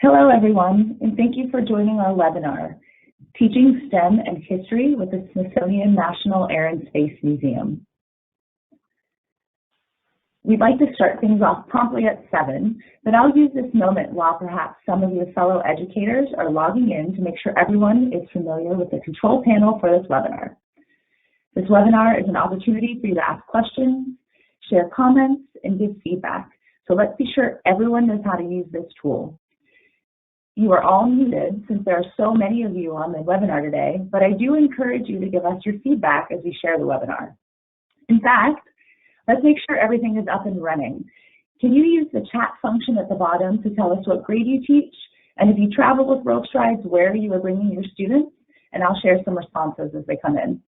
Hello, everyone, and thank you for joining our webinar, Teaching STEM and History with the Smithsonian National Air and Space Museum. We'd like to start things off promptly at 7, but I'll use this moment while perhaps some of your fellow educators are logging in to make sure everyone is familiar with the control panel for this webinar. This webinar is an opportunity for you to ask questions, share comments, and give feedback. So let's be sure everyone knows how to use this tool. You are all muted since there are so many of you on the webinar today, but I do encourage you to give us your feedback as we share the webinar. In fact, let's make sure everything is up and running. Can you use the chat function at the bottom to tell us what grade you teach? And if you travel with World Strides, where you are bringing your students? And I'll share some responses as they come in.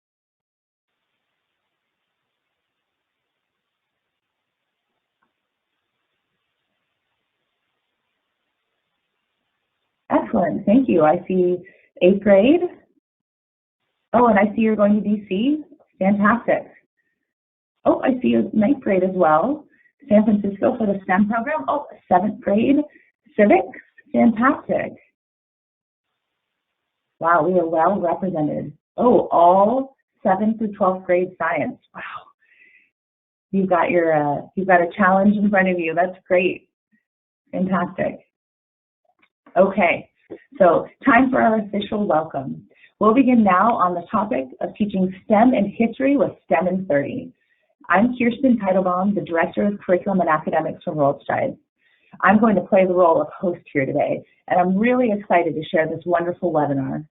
Excellent, thank you. I see 8th grade. Oh, and I see you're going to DC. Fantastic. Oh, I see a 9th grade as well. San Francisco for the STEM program. Oh, 7th grade civics. Fantastic. Wow, we are well represented. Oh, all 7th through 12th grade science. Wow. You've got a challenge in front of you. That's great. Fantastic. Okay, so time for our official welcome. We'll begin now on the topic of teaching STEM and history with STEM in 30. I'm Kirsten Teitelbaum, the Director of Curriculum and Academics from World Strides. I'm going to play the role of host here today, and I'm really excited to share this wonderful webinar.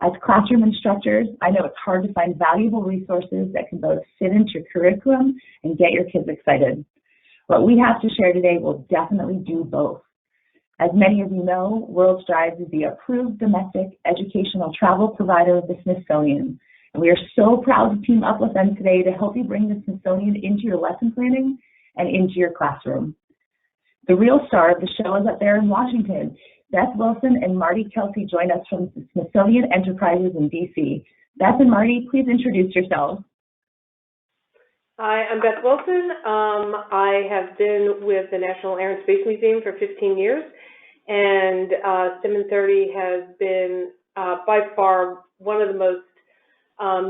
As classroom instructors, I know it's hard to find valuable resources that can both fit into your curriculum and get your kids excited. What we have to share today will definitely do both. As many of you know, World Strides is the approved domestic educational travel provider of the Smithsonian. And we are so proud to team up with them today to help you bring the Smithsonian into your lesson planning and into your classroom. The real star of the show is up there in Washington. Beth Wilson and Marty Kelsey join us from the Smithsonian Enterprises in DC. Beth and Marty, please introduce yourselves. Hi, I'm Beth Wilson. I have been with the National Air and Space Museum for 15 years, and STEM in 30 has been by far one of the most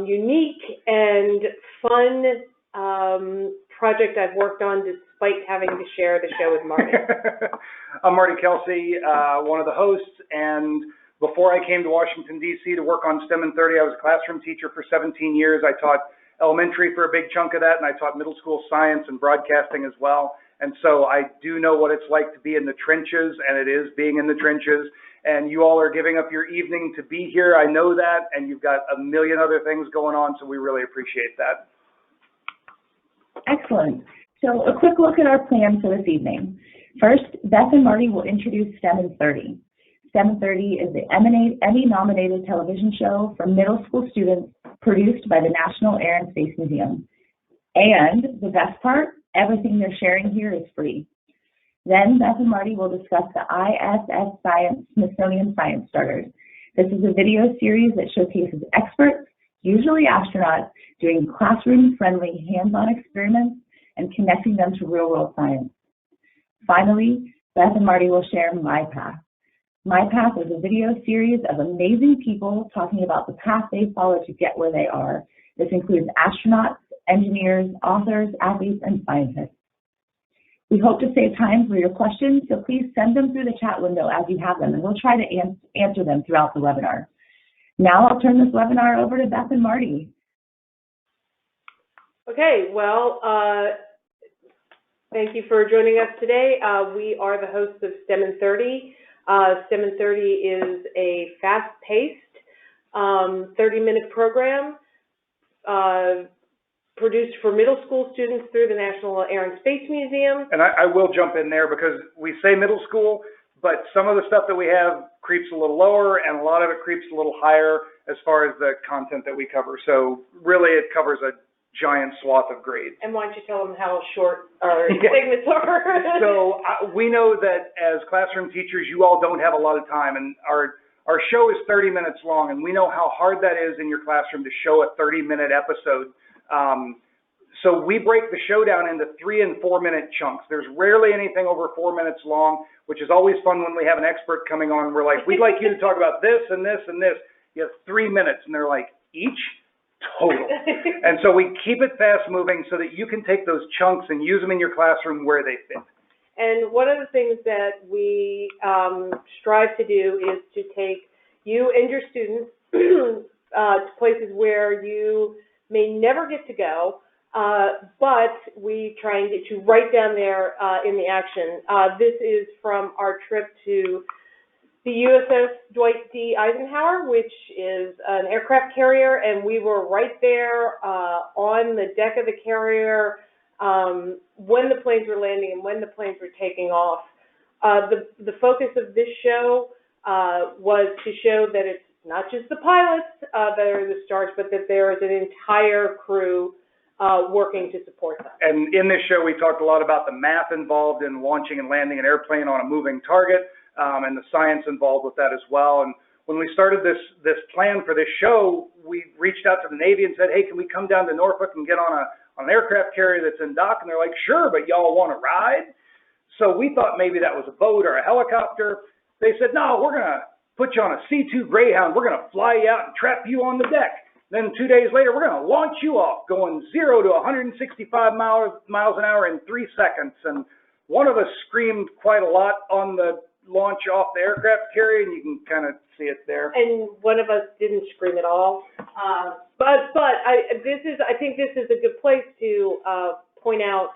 unique and fun projects I've worked on, despite having to share the show with Marty. I'm Marty Kelsey, one of the hosts, and before I came to Washington, D.C. to work on STEM in 30, I was a classroom teacher for 17 years. I taught elementary for a big chunk of that, and I taught middle school science and broadcasting as well. And so I do know what it's like to be in the trenches, and it is being in the trenches. And you all are giving up your evening to be here. I know that, and you've got a million other things going on, so we really appreciate that. Excellent. So a quick look at our plan for this evening. First, Beth and Marty will introduce STEM in 30. STEM in 30 is the Emmy-nominated television show for middle school students produced by the National Air and Space Museum. And the best part, everything they're sharing here is free. Then Beth and Marty will discuss the ISS Science Smithsonian Science Starters. This is a video series that showcases experts, usually astronauts, doing classroom-friendly hands-on experiments and connecting them to real-world science. Finally, Beth and Marty will share My Path. My Path is a video series of amazing people talking about the path they follow to get where they are. This includes astronauts, engineers, authors, athletes, and scientists. We hope to save time for your questions, so please send them through the chat window as you have them, and we'll try to answer them throughout the webinar. Now I'll turn this webinar over to Beth and Marty. Okay, well, thank you for joining us today. We are the hosts of STEM in 30. STEM in 30 is a fast-paced 30-minute program produced for middle school students through the National Air and Space Museum. And I will jump in there because we say middle school, but some of the stuff that we have creeps a little lower and a lot of it creeps a little higher as far as the content that we cover. So really it covers a giant swath of grades. And why don't you tell them how short our segments are? So we know that as classroom teachers, you all don't have a lot of time, and our show is 30 minutes long, and we know how hard that is in your classroom to show a 30-minute episode. So we break the show down into 3 and 4 minute chunks. There's rarely anything over 4 minutes long, which is always fun when we have an expert coming on. We're like, we'd like you to talk about this and this and this. You have 3 minutes, and they're like, each? Total. And so we keep it fast moving so that you can take those chunks and use them in your classroom where they fit. And one of the things that we strive to do is to take you and your students to places where you may never get to go, but we try and get you right down there in the action. This is from our trip to the USS Dwight D. Eisenhower, which is an aircraft carrier, and we were right there on the deck of the carrier when the planes were landing and when the planes were taking off. The focus of this show was to show that it's not just the pilots that are the stars, but that there is an entire crew working to support them. And in this show, we talked a lot about the math involved in launching and landing an airplane on a moving target, and the science involved with that as well. And when we started this plan for this show, we reached out to the Navy and said, hey, can we come down to Norfolk and get on an aircraft carrier that's in dock? And they're like, sure, but y'all want to ride? So we thought maybe that was a boat or a helicopter. They said, no, we're going to put you on a C-2 Greyhound. We're going to fly you out and trap you on the deck. Then 2 days later, we're going to launch you off, going 0 to 165 miles an hour in 3 seconds. And one of us screamed quite a lot on the launch off the aircraft carrier, and you can kind of see it there. And one of us didn't scream at all. But I think this is a good place to point out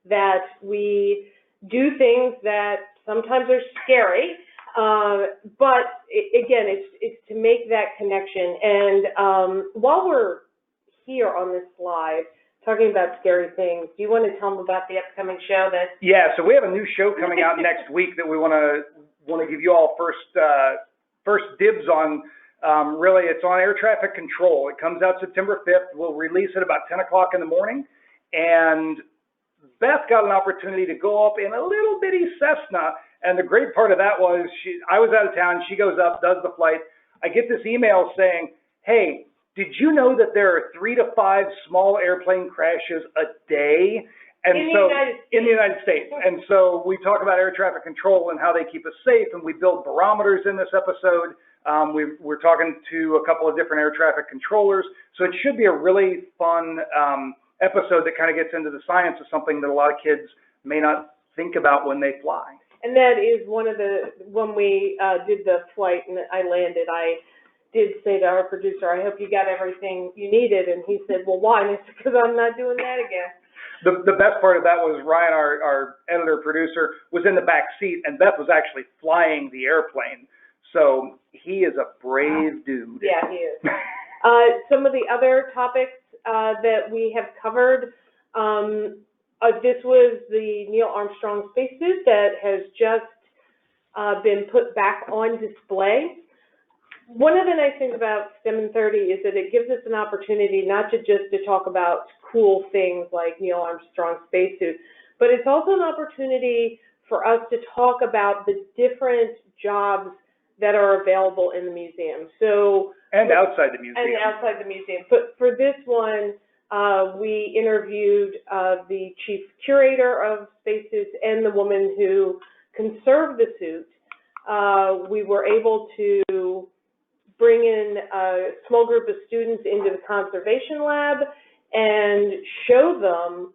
that we do things that sometimes are scary, but again, it's to make that connection. And while we're here on this slide, talking about scary things, do you want to tell them about the upcoming show? Yeah, so we have a new show coming out next week that we want to give you all first dibs on. Really, it's on air traffic control. It comes out September 5th. We'll release it about 10 o'clock in the morning. And Beth got an opportunity to go up in a little bitty Cessna. And the great part of that was I was out of town. She goes up, does the flight. I get this email saying, hey, did you know that there are 3 to 5 small airplane crashes a day? And in the United States. And so we talk about air traffic control and how they keep us safe, and we build barometers in this episode. We're talking to a couple of different air traffic controllers. So it should be a really fun episode that kind of gets into the science of something that a lot of kids may not think about when they fly. And that is when we did the flight and I landed, I did say to our producer, I hope you got everything you needed. And he said, well, why? And I said, because I'm not doing that again. The best part of that was Ryan, our editor-producer, was in the back seat, and Beth was actually flying the airplane. So he is a brave dude. Yeah, he is. Some of the other topics that we have covered, this was the Neil Armstrong spacesuit that has just been put back on display. One of the nice things about STEM in 30 is that it gives us an opportunity not to just to talk about cool things like Neil Armstrong's spacesuit, but it's also an opportunity for us to talk about the different jobs that are available in the museum. And outside the museum. But for this one, we interviewed the chief curator of spacesuits and the woman who conserved the suit. We were able to bring in a small group of students into the conservation lab and show them,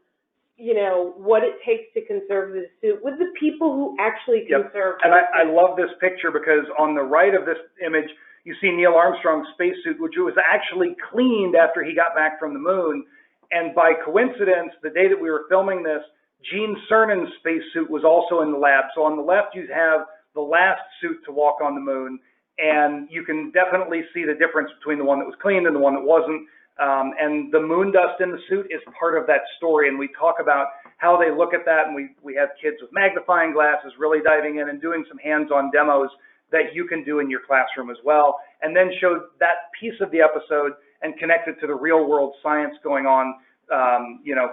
what it takes to conserve the suit with the people who actually conserve it. And I love this picture because on the right of this image, you see Neil Armstrong's spacesuit, which was actually cleaned after he got back from the moon. And by coincidence, the day that we were filming this, Gene Cernan's spacesuit was also in the lab. So on the left, you have the last suit to walk on the moon. And you can definitely see the difference between the one that was cleaned and the one that wasn't. And the moon dust in the suit is part of that story. And we talk about how they look at that. And we have kids with magnifying glasses really diving in and doing some hands-on demos that you can do in your classroom as well. And then show that piece of the episode and connect it to the real-world science going on,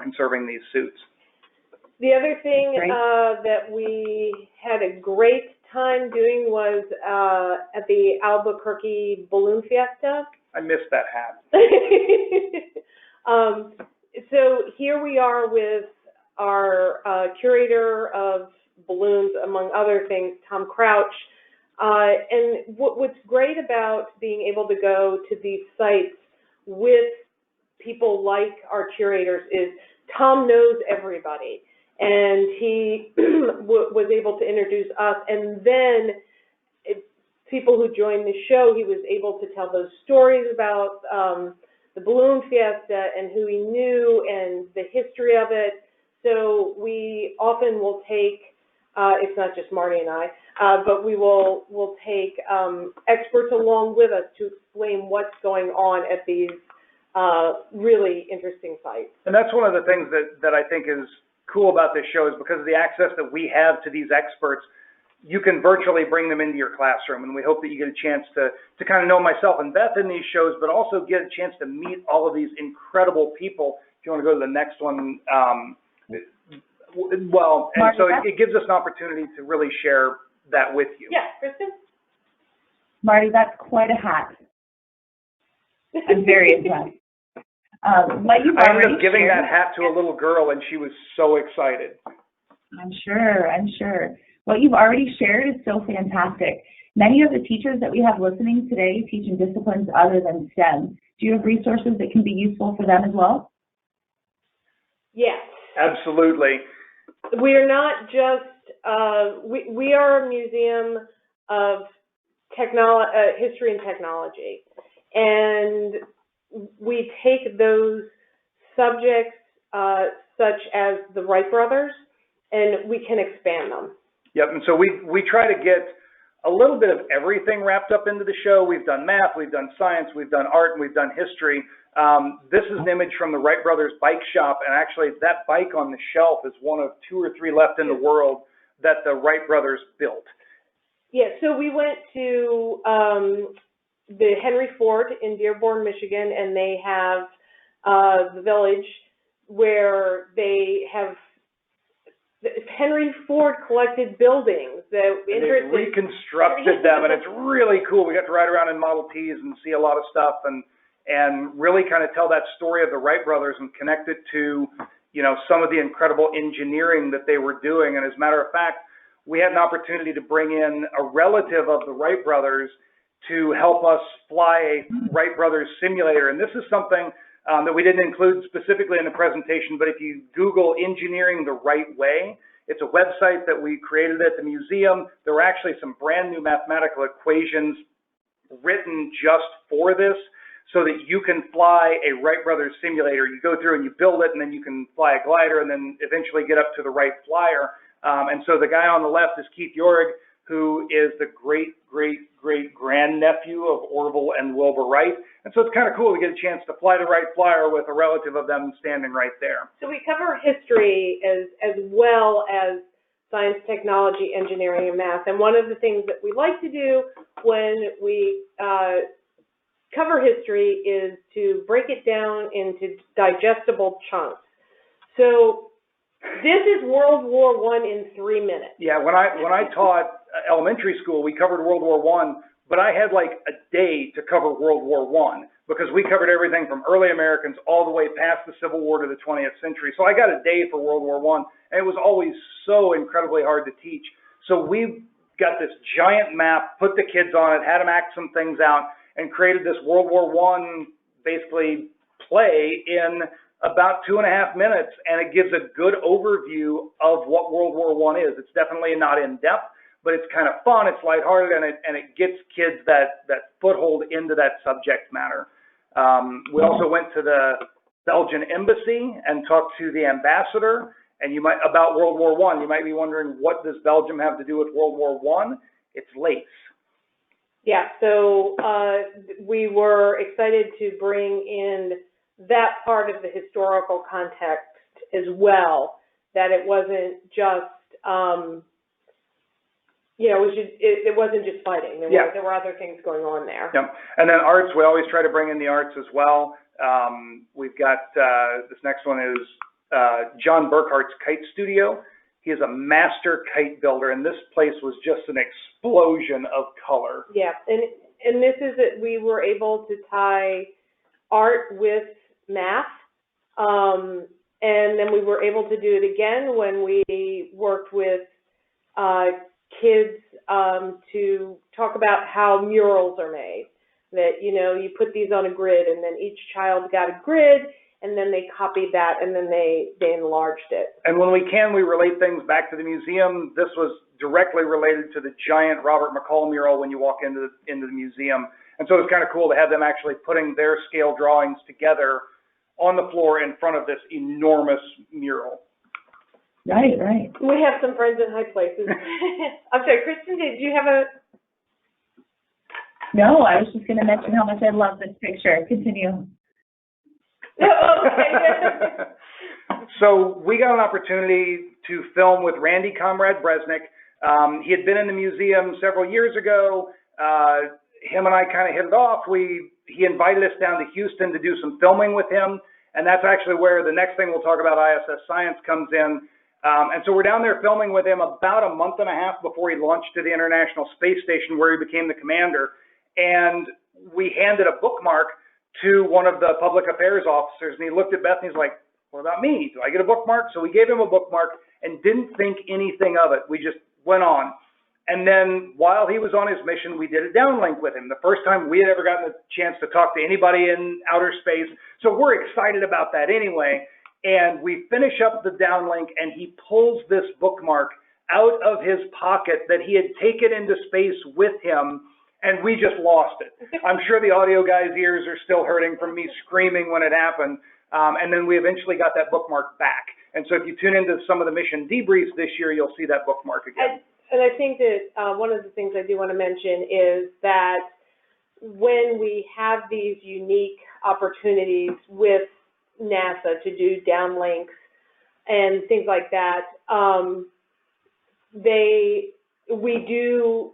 conserving these suits. The other thing that we had a great time doing was at the Albuquerque Balloon Fiesta. I missed that hat. So here we are with our curator of balloons, among other things, Tom Crouch. And what's great about being able to go to these sites with people like our curators is Tom knows everybody, and he was able to introduce us, and then people who joined the show, he was able to tell those stories about the balloon fiesta and who he knew and the history of it. So we often will take, it's not just Marty and I, but we'll take experts along with us to explain what's going on at these really interesting sites. And that's one of the things that I think is cool about this show, is because of the access that we have to these experts, you can virtually bring them into your classroom, and we hope that you get a chance to kind of know myself and Beth in these shows, but also get a chance to meet all of these incredible people. If you want to go to the next one, well, and so it gives us an opportunity to really share that with you. Yeah, Kristen? Marty, that's quite a hat. I'm very impressed. What you've I ended already up giving shared, that hat to a little girl, and she was so excited. I'm sure. What you've already shared is so fantastic. Many of the teachers that we have listening today teach in disciplines other than STEM. Do you have resources that can be useful for them as well? Yes. Absolutely. We're not just, we are a museum of history and technology, and we take those subjects such as the Wright brothers, and we can expand them. Yep, and so we try to get a little bit of everything wrapped up into the show. We've done math, we've done science, we've done art, and we've done history. This is an image from the Wright brothers bike shop, and actually that bike on the shelf is one of 2 or 3 left in the world that the Wright brothers built. Yeah, so we went to the Henry Ford in Dearborn, Michigan, and they have the village where they have Henry Ford collected buildings that they reconstructed them, and it's really cool. We got to ride around in Model Ts and see a lot of stuff, and really kind of tell that story of the Wright brothers and connect it to, you know, some of the incredible engineering that they were doing. And as a matter of fact, we had an opportunity to bring in a relative of the Wright brothers to help us fly a Wright brothers simulator. And this is something that we didn't include specifically in the presentation, but if you Google Engineering the Right Way, it's a website that we created at the museum. There were actually some brand new mathematical equations written just for this, so that you can fly a Wright brothers simulator. You go through and you build it, and then you can fly a glider and then eventually get up to the Wright flyer. And so the guy on the left is Keith Yorig, who is the great-great-great-grandnephew of Orville and Wilbur Wright. And so it's kind of cool to get a chance to fly the Wright flyer with a relative of them standing right there. So we cover history as well as science, technology, engineering, and math. And one of the things that we like to do when we cover history is to break it down into digestible chunks. So this is World War I in 3 minutes. Yeah, when I taught elementary school, we covered World War I, but I had like a day to cover World War I because we covered everything from early Americans all the way past the Civil War to the 20th century. So I got a day for World War I, and it was always so incredibly hard to teach. So we got this giant map, put the kids on it, had them act some things out, and created this World War I basically play in about 2.5 minutes, and it gives a good overview of what World War I is. It's definitely not in depth, but it's kind of fun, it's lighthearted, and it gets kids that foothold into that subject matter. We also went to the Belgian embassy and talked to the ambassador, and about World War I. You might be wondering, what does Belgium have to do with World War I? It's lace. Yeah, so we were excited to bring in that part of the historical context as well, that it wasn't just, it wasn't just fighting. There were other things going on there. Yeah, and then arts, we always try to bring in the arts as well. We've got, this next one is John Burkhart's Kite Studio. He is a master kite builder, and this place was just an explosion of color. Yeah, and this is it. We were able to tie art with math And then we were able to do it again when we worked with kids to talk about how murals are made. That, you know, you put these on a grid, and then each child got a grid, and then they copied that, and then they enlarged it. And when we can, we relate things back to the museum. This was directly related to the giant Robert McCall mural when you walk into the museum. And so it was kind of cool to have them actually putting their scale drawings together on the floor in front of this enormous mural. Right, right. We have some friends in high places. I'm sorry, Kristen, did you have a... No, I was just going to mention how much I love this picture. Continue. So we got an opportunity to film with Randy Comrade Brezhnev. He had been in the museum several years ago. Him and I kind of hit it off. He invited us down to Houston to do some filming with him, and that's actually where the next thing we'll talk about, ISS Science, comes in. And so we're down there filming with him about a month and a half before he launched to the International Space Station, where he became the commander. And we handed a bookmark to one of the public affairs officers, and he looked at Beth and he's like, what about me? Do I get a bookmark? So we gave him a bookmark and didn't think anything of it. We just went on. And then while he was on his mission, we did a downlink with him. The first time we had ever gotten a chance to talk to anybody in outer space. So we're excited about that anyway. And we finish up the downlink, and he pulls this bookmark out of his pocket that he had taken into space with him, and we just lost it. I'm sure the audio guys' ears are still hurting from me screaming when it happened. And then we eventually got that bookmark back. And so if you tune into some of the mission debriefs this year, you'll see that bookmark again. And I think that one of the things I do want to mention is that when we have these unique opportunities with NASA to do downlinks and things like that, we do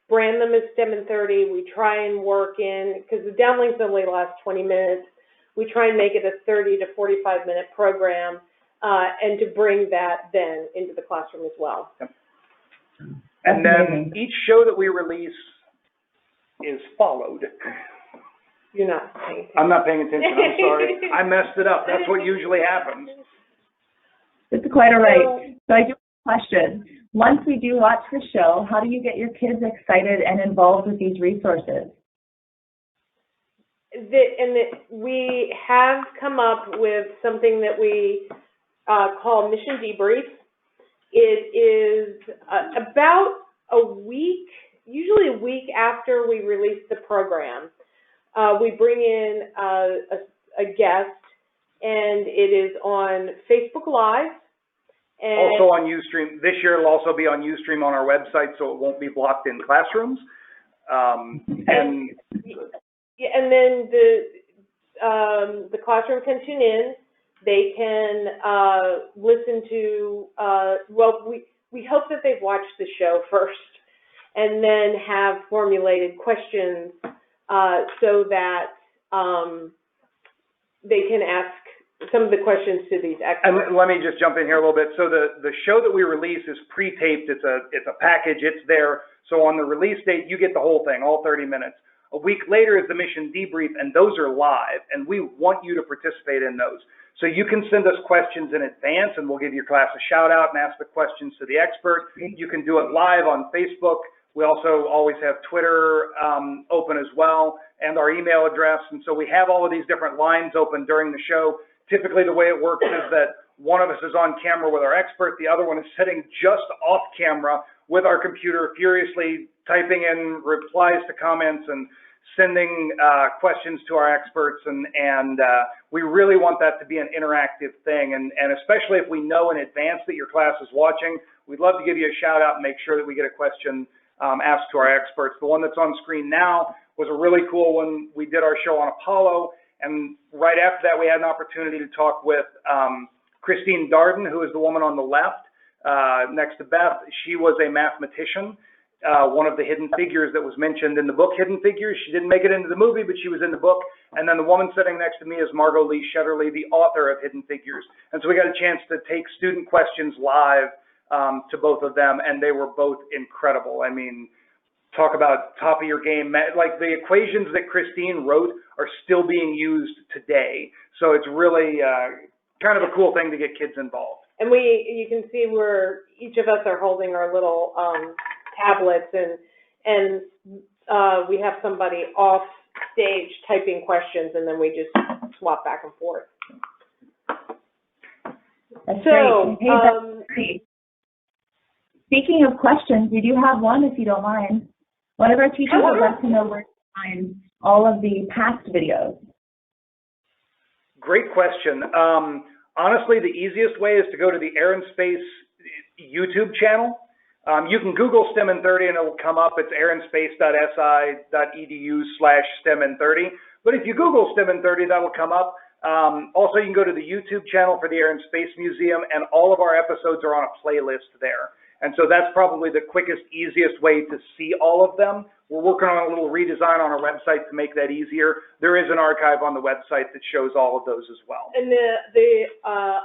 brand them as STEM in 30. We try and work in, because the downlinks only last 20 minutes, we try and make it a 30 to 45-minute program, and to bring that then into the classroom as well. Yep. And then each show that we release is followed. You're not paying attention. I'm not paying attention. I'm sorry. I messed it up. That's what usually happens. It's quite all right. So I do have a question. Once we do watch the show, how do you get your kids excited and involved with these resources? We have come up with something that we call Mission Debrief. It is about a week, usually a week after we release the program. We bring in a guest, and it is on Facebook Live. And also on Ustream. This year it'll also be on Ustream on our website, so it won't be blocked in classrooms. And then the classroom can tune in. They can listen to, we hope that they've watched the show first and then have formulated questions so that they can ask some of the questions to these experts. And let me just jump in here a little bit. So the show that we release is pre-taped. It's a package. It's there. So on the release date, you get the whole thing, all 30 minutes. A week later is the mission debrief, and those are live, and we want you to participate in those. So you can send us questions in advance, and we'll give your class a shout-out and ask the questions to the expert. You can do it live on Facebook. We also always have Twitter open as well, and our email address. And so we have all of these different lines open during the show. Typically, the way it works is that one of us is on camera with our expert. The other one is sitting just off camera with our computer, furiously typing in replies to comments and sending questions to our experts. And we really want that to be an interactive thing. And especially if we know in advance that your class is watching, we'd love to give you a shout out and make sure that we get a question asked to our experts. The one that's on screen now was a really cool one. We did our show on Apollo. And right after that, we had an opportunity to talk with Christine Darden, who is the woman on the left next to Beth. She was a mathematician, one of the hidden figures that was mentioned in the book Hidden Figures. She didn't make it into the movie, but she was in the book. And then the woman sitting next to me is Margot Lee Shetterly, the author of Hidden Figures. And so we got a chance to take student questions live to both of them, and they were both incredible. I mean, talk about top of your game. Like the equations that Christine wrote are still being used today. So it's really kind of a cool thing to get kids involved. And you can see where each of us are holding our little tablets, and we have somebody off stage typing questions, and then we just swap back and forth. That's great. Hey, that's great. Speaking of questions, we do have one, if you don't mind. One of our teachers would like to know where to find all of the past videos. Great question. Honestly, the easiest way is to go to the Air and Space YouTube channel. You can Google STEM in 30 and it'll come up. It's airanspace.si.edu/STEM in 30. But if you Google STEM in 30, that'll come up. Also, you can go to the YouTube channel for the Air and Space Museum, and all of our episodes are on a playlist there. And so that's probably the quickest, easiest way to see all of them. We're working on a little redesign on our website to make that easier. There is an archive on the website that shows all of those as well. And the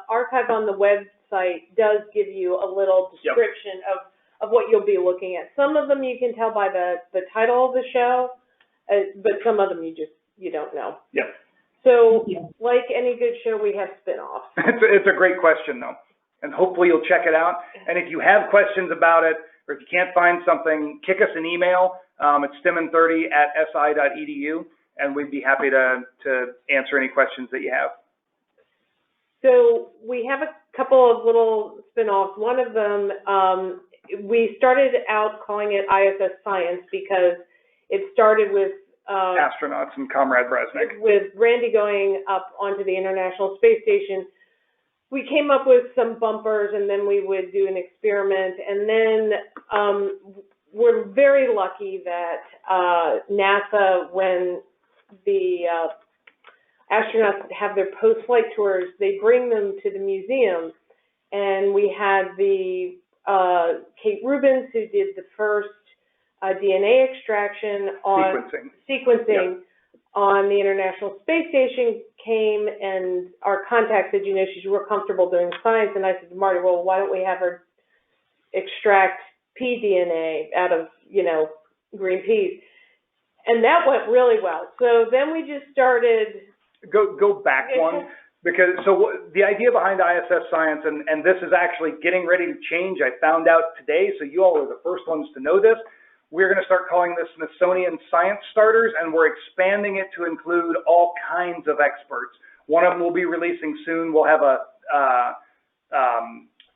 archive on the website does give you a little description of what you'll be looking at. Some of them you can tell by the title of the show, but some of them you don't know. Yep. So, like any good show, we have spin-offs. It's a great question, though, and hopefully you'll check it out. And if you have questions about it, or if you can't find something, kick us an email. It's stem30@si.edu, and we'd be happy to answer any questions that you have. So we have a couple of little spin-offs. One of them, we started out calling it ISS Science because it started with astronauts and Comrade Brezhnev. With Randy going up onto the International Space Station, we came up with some bumpers, and then we would do an experiment. And then we're very lucky that NASA, when the astronauts have their post-flight tours, they bring them to the museum. And we had the Kate Rubins, who did the first DNA extraction on sequencing on the International Space Station, came, and our contact said, she's real comfortable doing science. And I said to Marty, well, why don't we have her extract pDNA out of, green peas? And that went really well. So then we just started. Go back one. Because the idea behind ISS Science, and this is actually getting ready to change. I found out today, so you all are the first ones to know this. We're going to start calling this Smithsonian Science Starters, and we're expanding it to include all kinds of experts. One of them will be releasing soon. We'll have a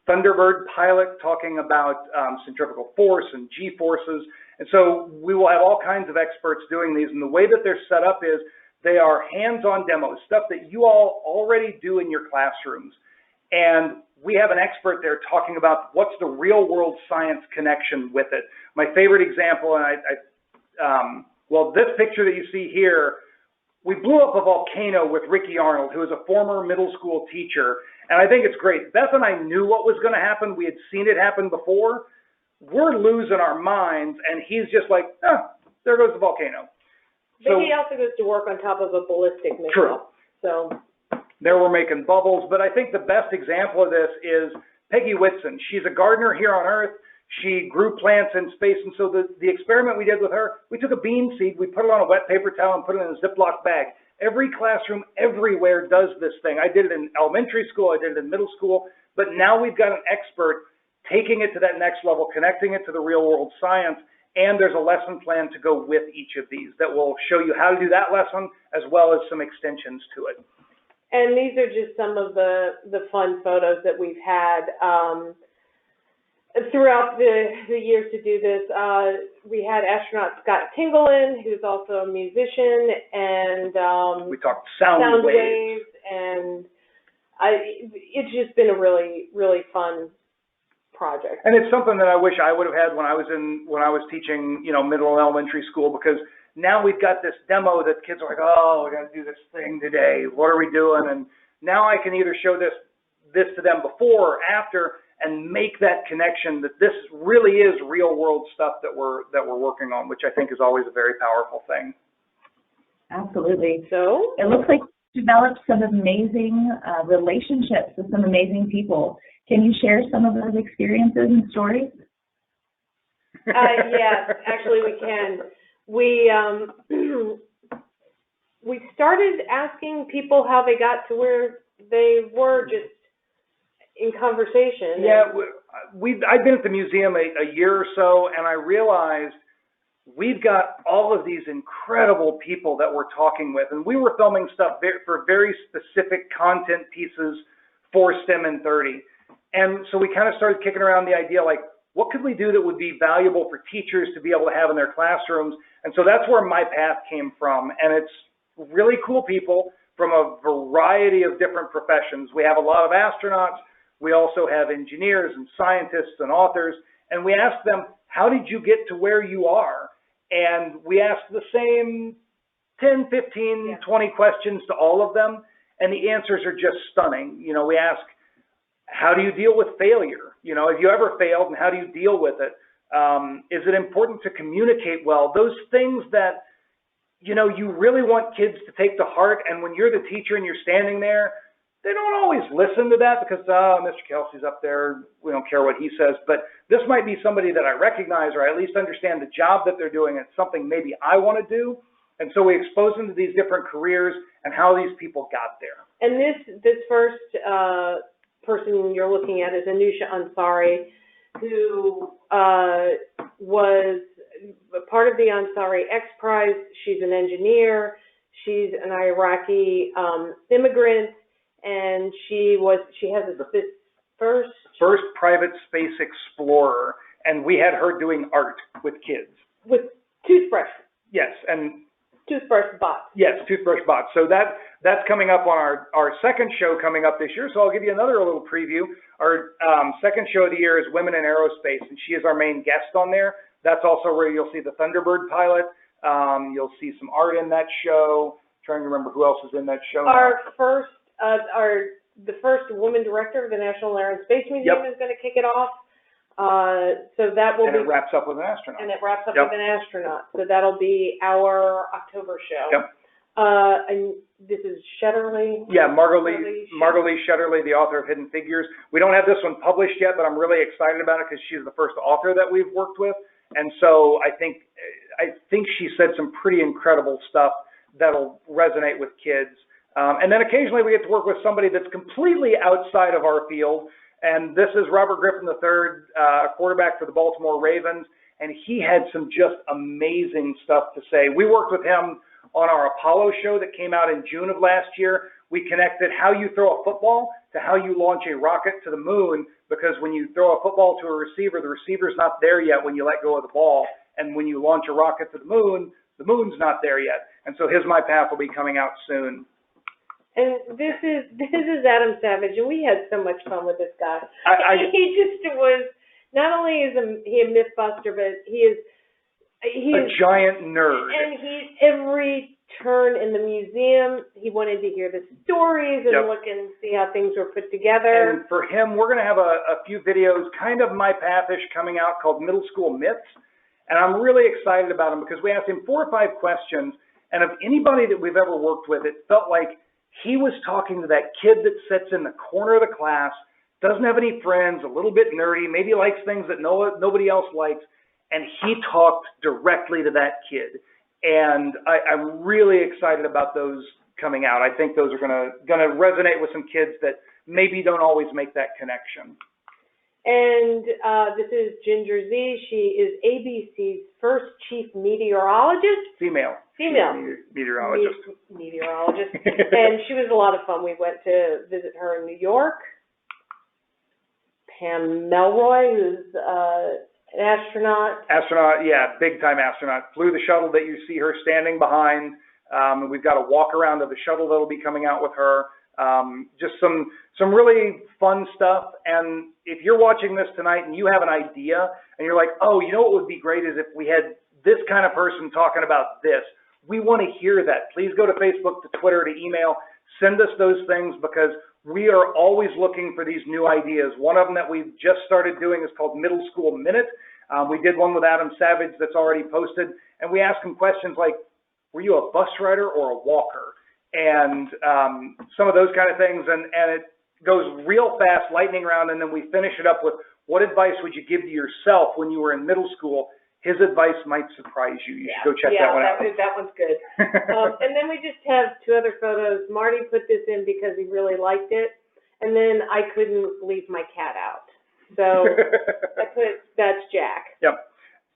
Thunderbird pilot talking about centrifugal force and G-forces. And so we will have all kinds of experts doing these. And the way that they're set up is they are hands-on demos, stuff that you all already do in your classrooms. And we have an expert there talking about what's the real-world science connection with it. My favorite example, and well, this picture that you see here, we blew up a volcano with Ricky Arnold, who is a former middle school teacher, and I think it's great. Beth and I knew what was going to happen. We had seen it happen before. We're losing our minds, and he's just like, there goes the volcano. But he also goes to work on top of a ballistic missile. True. So there we're making bubbles, but I think the best example of this is Peggy Whitson. She's a gardener here on Earth. She grew plants in space, and so the experiment we did with her, we took a bean seed, we put it on a wet paper towel and put it in a Ziploc bag. Every classroom everywhere does this thing. I did it in elementary school, I did it in middle school, but now we've got an expert taking it to that next level, connecting it to the real world science, and there's a lesson plan to go with each of these that will show you how to do that lesson as well as some extensions to it. And these are just some of the fun photos that we've had throughout the years to do this. We had astronaut Scott Tinglein, who's also a musician, and we talked sound waves, and it's just been a really, really fun project. And it's something that I wish I would have had when I was teaching, middle and elementary school, because now we've got this demo that kids are like, oh, we got to do this thing today. What are we doing? And now I can either show this to them before or after and make that connection that this really is real world stuff that we're working on, which I think is always a very powerful thing. Absolutely. So it looks like you developed some amazing relationships with some amazing people. Can you share some of those experiences and stories? Yes, actually we can. We started asking people how they got to where they were just in conversation. Yeah, I've been at the museum a year or so, and I realized we've got all of these incredible people that we're talking with, and we were filming stuff for very specific content pieces for STEM in 30. And so we kind of started kicking around the idea, like, what could we do that would be valuable for teachers to be able to have in their classrooms? And so that's where my path came from. And it's really cool people from a variety of different professions. We have a lot of astronauts. We also have engineers and scientists and authors. And we ask them, how did you get to where you are? And we ask the same 10, 15, 20 questions to all of them. And the answers are just stunning. You know, we ask, how do you deal with failure? You know, have you ever failed, and how do you deal with it? Is it important to communicate well? Those things that, you know, you really want kids to take to heart, and when you're the teacher and you're standing there, they don't always listen to that because, Mr. Kelsey's up there, we don't care what he says. But this might be somebody that I recognize, or I at least understand the job that they're doing. It's something maybe I want to do. And so we expose them to these different careers and how these people got there. And this first person you're looking at is Anusha Ansari, who was part of the Ansari X Prize. She's an engineer. She's an Iraqi immigrant, and she has this first private space explorer, and we had her doing art with kids. With toothbrush. Yes, and toothbrush bots. Yes, toothbrush bots. So that's coming up on our second show coming up this year. So I'll give you another little preview. Our second show of the year is Women in Aerospace, and she is our main guest on there. That's also where you'll see the Thunderbird pilot. You'll see some art in that show. I'm trying to remember who else is in that show. The first woman director of the National Air and Space Museum is going to kick it off. So that will it wraps up with an astronaut. And it wraps up with an astronaut. So that'll be our October show. Yep. And this is Shetterly. Yeah, Margot-Lee Shetterly, the author of Hidden Figures. We don't have this one published yet, but I'm really excited about it because she's the first author that we've worked with. And so I think she said some pretty incredible stuff that'll resonate with kids. And then occasionally we get to work with somebody that's completely outside of our field. And this is Robert Griffin III, quarterback for the Baltimore Ravens. And he had some just amazing stuff to say. We worked with him on our Apollo show that came out in June of last year. We connected how you throw a football to how you launch a rocket to the moon, because when you throw a football to a receiver, the receiver's not there yet when you let go of the ball. And when you launch a rocket to the moon's not there yet. And so his My Path will be coming out soon. And this is Adam Savage, and we had so much fun with this guy. He just was, not only is he a myth buster, but he is a giant nerd. And every turn in the museum, he wanted to hear the stories and look and see how things were put together. And for him, we're going to have a few videos, kind of My Path-ish, coming out called Middle School Myths. And I'm really excited about him because we asked him 4 or 5 questions, and of anybody that we've ever worked with, it felt like he was talking to that kid that sits in the corner of the class, doesn't have any friends, a little bit nerdy, maybe likes things that nobody else likes, and he talked directly to that kid. And I'm really excited about those coming out. I think those are gonna resonate with some kids that maybe don't always make that connection. And this is Ginger Z. She is ABC's first chief meteorologist. Female. Meteorologist. Meteorologist. And she was a lot of fun. We went to visit her in New York. Pam Melroy, who's an astronaut. Yeah, big-time astronaut. Flew the shuttle that you see her standing behind. And we've got a walk-around of the shuttle that'll be coming out with her. Just some really fun stuff. And if you're watching this tonight and you have an idea and you're like, oh, you know what would be great is if we had this kind of person talking about this. We want to hear that. Please go to Facebook, to Twitter, to email. Send us those things because we are always looking for these new ideas. One of them that we've just started doing is called Middle School Minute. We did one with Adam Savage that's already posted. And we asked him questions like, were you a bus rider or a walker? And some of those kind of things. And it goes real fast, lightning round, and then we finish it up with, what advice would you give to yourself when you were in middle school? His advice might surprise you. You should go check that one out. Yeah, that one's good. And then we just have two other photos. Marty put this in because he really liked it, and then I couldn't leave my cat out. So that's Jack. Yep.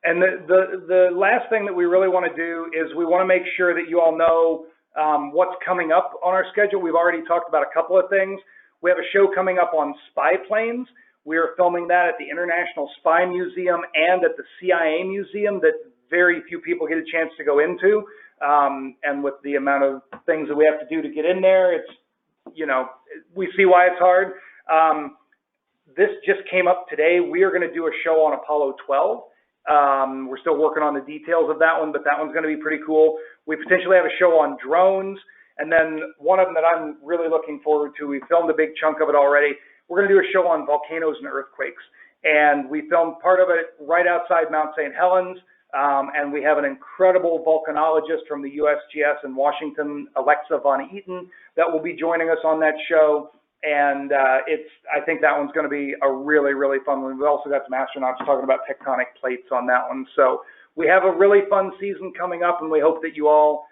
And the last thing that we really want to do is we want to make sure that you all know what's coming up on our schedule. We've already talked about a couple of things. We have a show coming up on spy planes. We are filming that at the International Spy Museum and at the CIA Museum that very few people get a chance to go into. And with the amount of things that we have to do to get in there, it's, you know, we see why it's hard. This just came up today. We are going to do a show on Apollo 12. We're still working on the details of that one, but that one's going to be pretty cool. We potentially have a show on drones. And then one of them that I'm really looking forward to, we filmed a big chunk of it already. We're going to do a show on volcanoes and earthquakes. And we filmed part of it right outside Mount St. Helens. And we have an incredible volcanologist from the USGS in Washington, Alexa Von Eaton, that will be joining us on that show. And I think that one's going to be a really, really fun one. We've also got some astronauts talking about tectonic plates on that one. So we have a really fun season coming up, and we hope that you all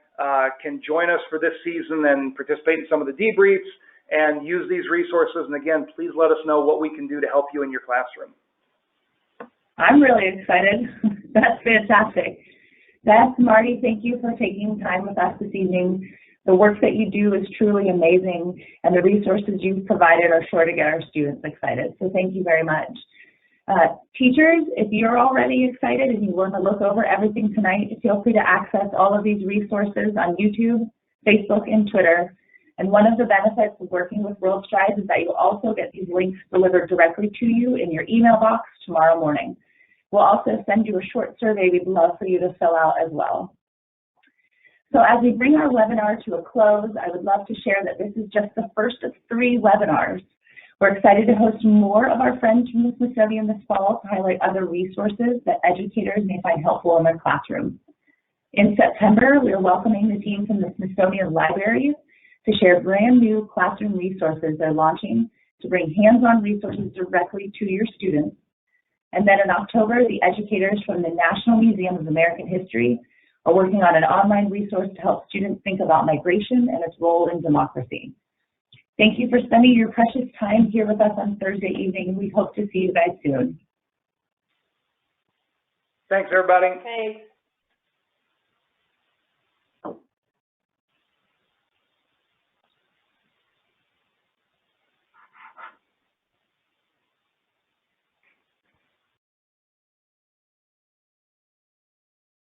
can join us for this season and participate in some of the debriefs and use these resources. And again, please let us know what we can do to help you in your classroom. I'm really excited. That's fantastic. Beth, Marty, thank you for taking time with us this evening. The work that you do is truly amazing, and the resources you've provided are sure to get our students excited. So thank you very much. Teachers, if you're already excited and you want to look over everything tonight, feel free to access all of these resources on YouTube, Facebook, and Twitter. And one of the benefits of working with World Strides is that you'll also get these links delivered directly to you in your email box tomorrow morning. We'll also send you a short survey we'd love for you to fill out as well. So as we bring our webinar to a close, I would love to share that this is just the first of 3 webinars. We're excited to host more of our friends from the Smithsonian this fall to highlight other resources that educators may find helpful in their classrooms. In September, we are welcoming the team from the Smithsonian Libraries to share brand new classroom resources they're launching to bring hands-on resources directly to your students. And then in October, the educators from the National Museum of American History are working on an online resource to help students think about migration and its role in democracy. Thank you for spending your precious time here with us on Thursday evening. We hope to see you guys soon. Thanks, everybody. Thanks.